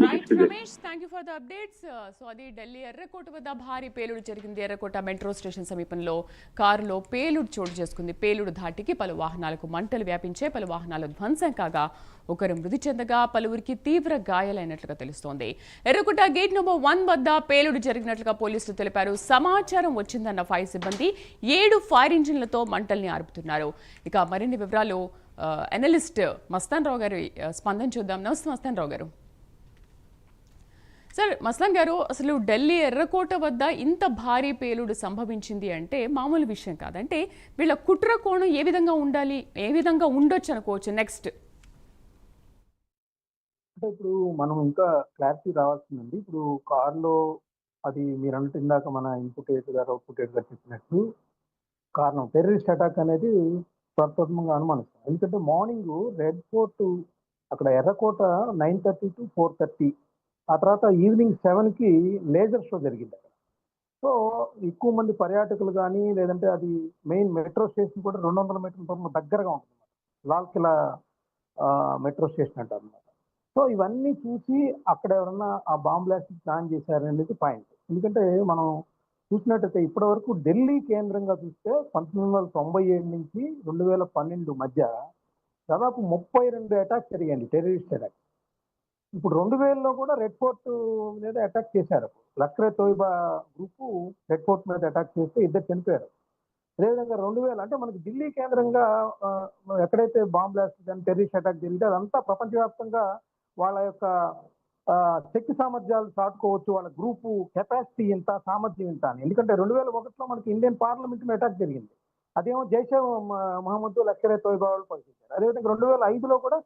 Right Ramesh, thank you for the updates. So అది ఢిల్లీ ఎర్రకోట వద్ద భారీ పేలుడు జరిగింది. ఎర్రకోట మెట్రో స్టేషన్ సమీపంలో కారులో పేలుడు చోటు చేసుకుంది. పేలుడు ధాటికి పలు వాహనాలకు మంటలు వ్యాపించే, పలు వాహనాలు ధ్వంసం కాగా ఒకరు మృతి చెందగా పలువురికి తీవ్ర గాయాలైనట్లుగా తెలుస్తోంది. ఎర్రకోట గేట్ నెంబర్ 1 వద్ద పేలుడు జరిగినట్లుగా పోలీసులు తెలిపారు. సమాచారం వచ్చిందన్న ఫైర్ సిబ్బంది 7 ఫైర్ ఇంజిన్లతో మంటల్ని ఆర్పుతున్నారు. ఇక మరిన్ని వివరాలు అనలిస్ట్ మస్తాన్ రావు గారి స్పందన చూద్దాం. నమస్తే మస్తాన్ రావు గారు. సార్, మస్తాన్ గారు, అసలు ఢిల్లీ ఎర్రకోట వద్ద ఇంత భారీ పేలుడు సంభవించింది అంటే మామూలు విషయం కాదంటే వీళ్ళ కుట్ర కోణం ఏ విధంగా ఉండాలి, ఏ విధంగా ఉండొచ్చు అనుకోవచ్చు నెక్స్ట్? అంటే ఇప్పుడు మనం ఇంకా క్లారిటీ రావాల్సిందండి. ఇప్పుడు కార్లో అది మీరు అంటే ఇందాక మన ఇన్పుట్ ఎయిట్ గారు అవుట్పుట్ ఎయిట్ గారు చెప్పినట్టు కారణం టెర్రరిస్ట్ అటాక్ అనేది ప్రప్రథమంగా అనుమానిస్తాం. ఎందుకంటే మార్నింగ్ రెడ్ ఫోర్ట్ అక్కడ ఎర్రకోట 9:30 to 4:30, ఆ తర్వాత ఈవినింగ్ 7కి లేజర్ షో జరిగింది అక్కడ. సో ఎక్కువ మంది పర్యాటకులు కానీ లేదంటే అది మెయిన్ మెట్రో స్టేషన్ కూడా 200 మీటర్ల దూరం దగ్గరగా ఉంటుంది, లాల్ కిలా మెట్రో స్టేషన్ అంటారు అనమాట. సో ఇవన్నీ చూసి అక్కడ ఎవరన్నా ఆ బాంబ్ బ్లాస్ట్ ప్లాన్ చేశారనేది పాయింట్. ఎందుకంటే మనం చూసినట్టయితే ఇప్పటి వరకు ఢిల్లీ కేంద్రంగా చూస్తే 1997 నుంచి 2012 మధ్య దాదాపు 32 అటాక్స్ జరిగాయండి, టెర్రరిస్ట్ అటాక్. ఇప్పుడు 2000లో కూడా రెడ్ ఫోర్ట్ మీద అటాక్ చేశారు. Lashkar Taiba group red fort మీద అటాక్ చేస్తే 2 చనిపోయారు. అదేవిధంగా 2000 అంటే మనకి ఢిల్లీ కేంద్రంగా ఎక్కడైతే బాంబ్ బ్లాస్ట్ కానీ టెర్రరిస్ట్ అటాక్ జరిగితే అదంతా ప్రపంచవ్యాప్తంగా వాళ్ళ యొక్క శక్తి సామర్థ్యాలు చాటుకోవచ్చు, వాళ్ళ గ్రూపు కెపాసిటీ ఇంత, సామర్థ్యం ఇంత అని. ఎందుకంటే 2001లో మనకి ఇండియన్ పార్లమెంట్ మీద అటాక్ జరిగింది, అదేమో జైషే మహమ్మద్ లష్కర్ తోయిబా వాళ్ళు పరిచేశారు. అదేవిధంగా 2005లో కూడా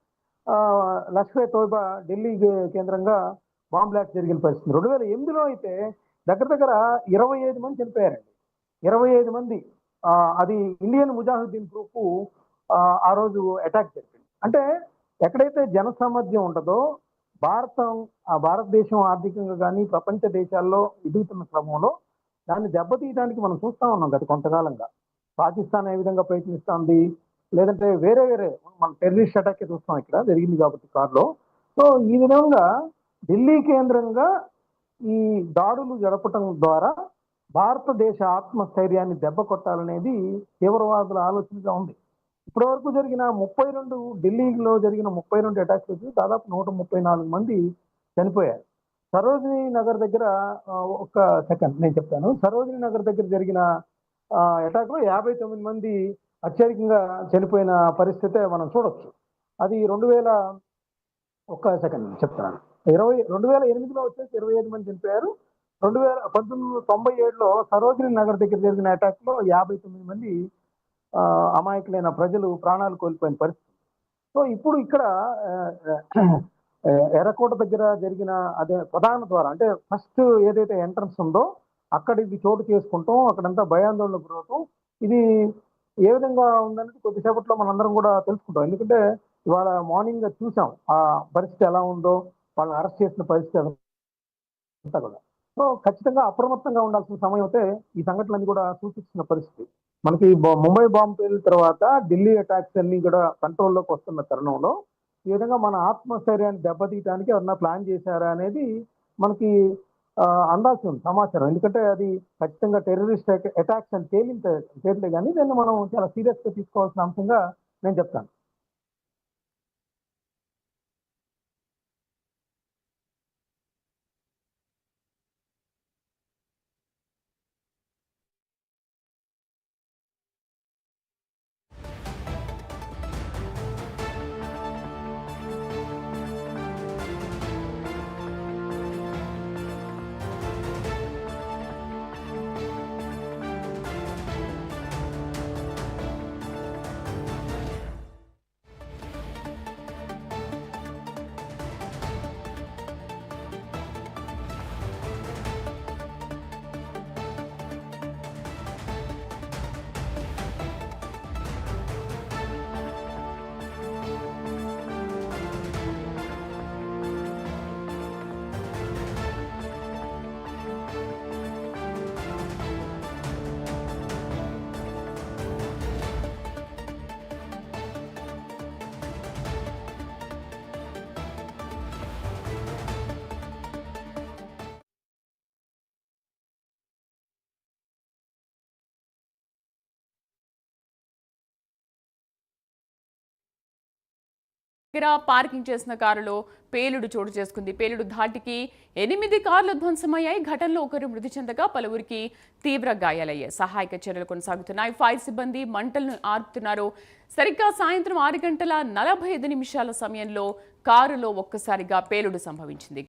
లష్కర్ తోయిబా ఢిల్లీ కేంద్రంగా బాంబ్ బ్లాస్ట్ జరిగిన పరిస్థితి. 2008లో అయితే దగ్గర దగ్గర 25 మంది చనిపోయారండి, 25 మంది. అది ఇండియన్ ముజాహిద్దీన్ గ్రూపు ఆ రోజు అటాక్ జరిగింది. అంటే ఎక్కడైతే జన సామర్థ్యం ఉంటుందో భారతదేశం ఆర్థికంగా కానీ ప్రపంచ దేశాల్లో ఎదుగుతున్న క్రమంలో దాన్ని దెబ్బతీయడానికి మనం చూస్తా ఉన్నాం గత కొంతకాలంగా. పాకిస్తాన్ ఏ విధంగా ప్రయత్నిస్తుంది, లేదంటే వేరే మన టెర్రరిస్ట్ అటాక్ చూస్తాం ఇక్కడ జరిగింది కాబట్టి కార్లో. సో ఈ విధంగా ఢిల్లీ కేంద్రంగా ఈ దాడులు జరపటం ద్వారా భారతదేశ ఆత్మస్థైర్యాన్ని దెబ్బ కొట్టాలనేది తీవ్రవాదుల ఆలోచనగా ఉంది. ఇప్పటి వరకు జరిగిన 32 ఢిల్లీలో జరిగిన 32 అటాక్స్ వచ్చి దాదాపు 134 మంది చనిపోయారు. సరోజినీ నగర్ దగ్గర ఒక సెకండ్ నేను చెప్తాను. సరోజినీ నగర్ దగ్గర జరిగిన అటాక్లో 59 మంది అత్యధికంగా చనిపోయిన పరిస్థితే మనం చూడొచ్చు. అది 2000 ఒక్క సెకండ్ చెప్తాను. 2008లో వచ్చేసి 25 మంది చనిపోయారు. 1997లో సరోజినీ నగర్ దగ్గర జరిగిన అటాక్లో 59 మంది అమాయకులైన ప్రజలు ప్రాణాలు కోల్పోయిన పరిస్థితి. సో ఇప్పుడు ఇక్కడ ఎర్రకోట దగ్గర జరిగిన అదే ప్రధాన ద్వారా అంటే ఫస్ట్ ఏదైతే ఎంట్రన్స్ ఉందో అక్కడ ఇది చోటు చేసుకుంటాం, అక్కడంతా భయాందోళనకు గురవుతాం. ఇది ఏ విధంగా ఉందనేది కొద్దిసేపట్లో మనందరం కూడా తెలుసుకుంటాం. ఎందుకంటే ఇవాళ మార్నింగ్ చూసాం ఆ పరిస్థితి ఎలా ఉందో, వాళ్ళని అరెస్ట్ చేసిన పరిస్థితి అంతా కూడా. సో ఖచ్చితంగా అప్రమత్తంగా ఉండాల్సిన సమయం అయితే ఈ సంఘటనలన్నీ కూడా సూచిస్తున్న పరిస్థితి. మనకి ముంబై బాంబు పేలిన తర్వాత ఢిల్లీ అటాక్స్ అన్ని కూడా కంట్రోల్లోకి వస్తున్న తరుణంలో ఈ విధంగా మన ఆత్మస్థైర్యాన్ని దెబ్బతీయడానికి ఎవరన్నా ప్లాన్ చేశారా అనేది మనకి అందాల్సి ఉంది సమాచారం. ఎందుకంటే అది ఖచ్చితంగా టెర్రరిస్ట్ అటాక్స్ అని తేలితే కానీ దాన్ని మనం చాలా సీరియస్గా తీసుకోవాల్సిన అంశంగా నేను చెప్తాను. దగ్గర పార్కింగ్ చేసిన కారులో పేలుడు చోటు చేసుకుంది. పేలుడు ధాటికి 8 కార్లు ధ్వంసమయ్యాయి. ఘటనలో ఒకరు మృతి చెందగా పలువురికి తీవ్ర గాయాలయ్యాయి. సహాయక చర్యలు కొనసాగుతున్నాయి. ఫైర్ సిబ్బంది మంటలను ఆర్పుతున్నారు. సరిగ్గా సాయంత్రం 6 గంటల 45 నిమిషాల సమయంలో కారులో ఒక్కసారిగా పేలుడు సంభవించింది.